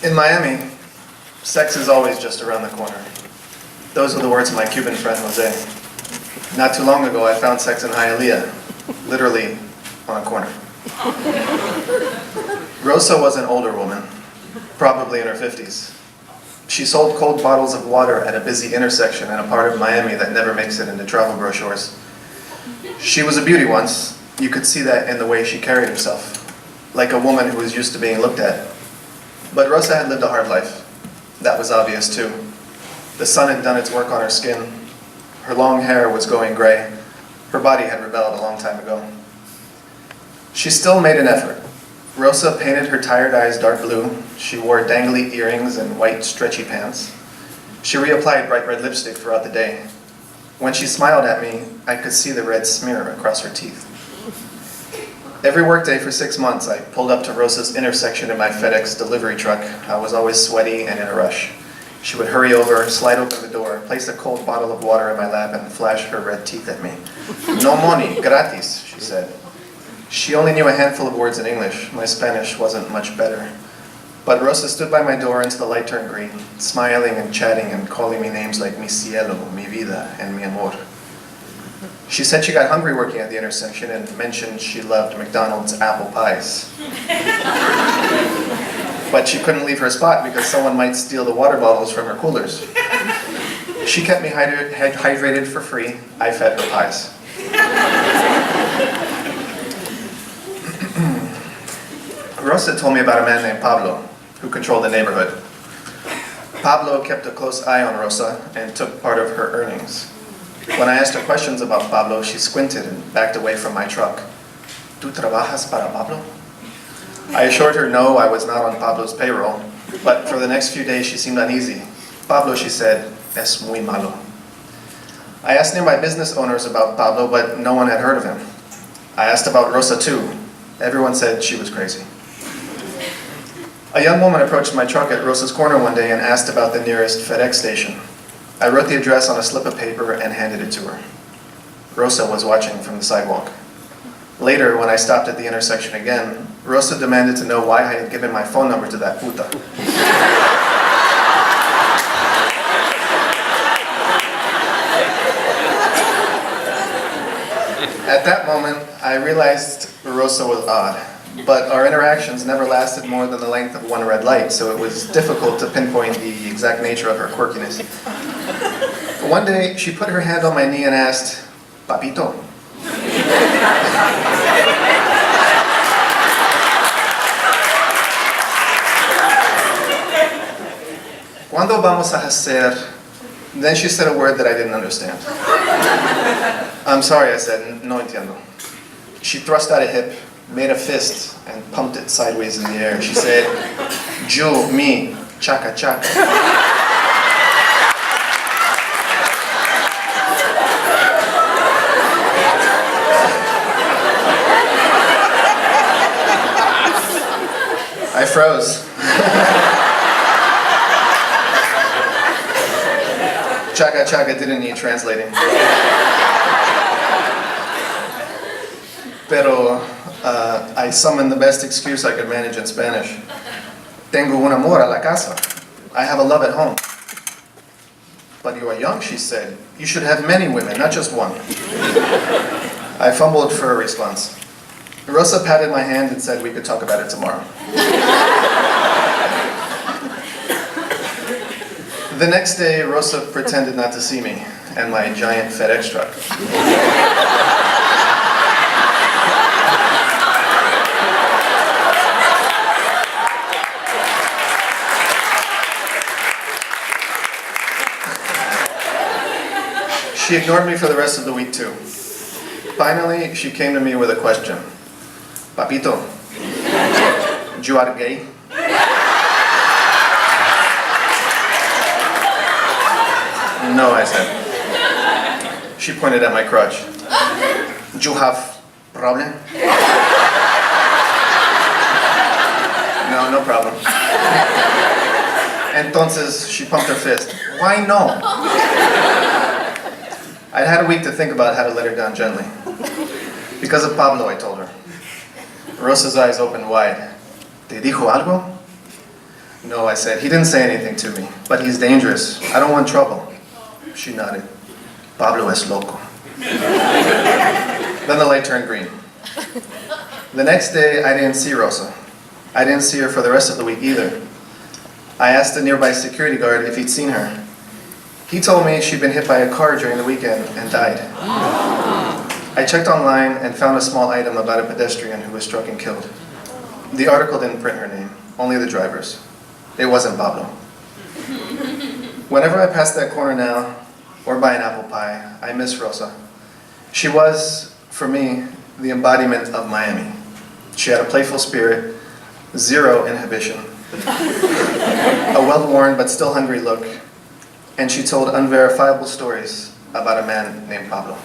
In Miami, sex is always just around the corner. Those are the words of my Cuban friend Jose. Not too long ago, I found sex in Hialeah, literally on a corner. Rosa was an older woman, probably in her 50s. She sold cold bottles of water at a busy intersection in a part of Miami that never makes it into travel brochures. She was a beauty once. You could see that in the way she carried herself, like a woman who was used to being looked at. But Rosa had lived a hard life. That was obvious too. The sun had done its work on her skin. Her long hair was going gray. Her body had rebelled a long time ago. She still made an effort. Rosa painted her tired eyes dark blue. She wore dangly earrings and white stretchy pants. She reapplied bright red lipstick throughout the day. When she smiled at me, I could see the red smear across her teeth. Every workday for 6 months, I pulled up to Rosa's intersection in my Fedex delivery truck. I was always sweaty and in a rush. She would hurry over, slide open the door, place a cold bottle of water in my lap, and flash her red teeth at me. "No money, gratis," she said. She only knew a handful of words in English. My Spanish wasn't much better. But Rosa stood by my door until the light turned green, smiling and chatting and calling me names like mi cielo, mi vida, and mi amor. She said she got hungry working at the intersection and mentioned she loved McDonald's apple pies. But she couldn't leave her spot because someone might steal the water bottles from her coolers. She kept me hydrated for free. I fed her pies. Rosa told me about a man named Pablo who controlled the neighborhood. Pablo kept a close eye on Rosa and took part of her earnings. When I asked her questions about Pablo, she squinted and backed away from my truck. "¿Tú trabajas para Pablo?" I assured her no, I was not on Pablo's payroll, but for the next few days she seemed uneasy. "Pablo," she said, "es muy malo." I asked nearby business owners about Pablo, but no one had heard of him. I asked about Rosa too. Everyone said she was crazy. A young woman approached my truck at Rosa's corner one day and asked about the nearest Fedex station. I wrote the address on a slip of paper and handed it to her. Rosa was watching from the sidewalk. Later, when I stopped at the intersection again, Rosa demanded to know why I had given my phone number to that puta. At that moment, I realized Rosa was odd, but our interactions never lasted more than the length of one red light, so it was difficult to pinpoint the exact nature of her quirkiness. One day, she put her hand on my knee and asked, "Papito." "¿Cuándo vamos a hacer?" Then she said a word that I didn't understand. "I'm sorry," I said, "no entiendo." She thrust out a hip, made a fist, and pumped it sideways in the air. She said, "Yo, me, chaka chaka." I froze. Chaka chaka didn't need translating. Pero I summoned the best excuse I could manage in Spanish. "Tengo un amor a la casa." I have a love at home. "But you are young," she said. "You should have many women, not just one." I fumbled for a response. Rosa patted my hand and said we could talk about it tomorrow. The next day, Rosa pretended not to see me and my giant FedEx truck. She ignored me for the rest of the week too. Finally, she came to me with a question. "Papito, you are gay?" "No," I said. She pointed at my crutch. "You have problem?" "No, no problem." Entonces, she pumped her fist. "Why no?" I'd had a week to think about how to let her down gently. "Because of Pablo," I told her. Rosa's eyes opened wide. "Te dijo algo?" No, I said. He didn't say anything to me, but he's dangerous. I don't want trouble. She nodded. Pablo es loco. Then the light turned green. The next day, I didn't see Rosa. I didn't see her for the rest of the week either. I asked a nearby security guard if he'd seen her. He told me she'd been hit by a car during the weekend and died. I checked online and found a small item about a pedestrian who was struck and killed. The article didn't print her name, only the driver's. It wasn't Pablo. Whenever I pass that corner now, or buy an apple pie, I miss Rosa. She was, for me, the embodiment of Miami. She had a playful spirit, zero inhibition, a well-worn but still hungry look, and she told unverifiable stories about a man named Pablo.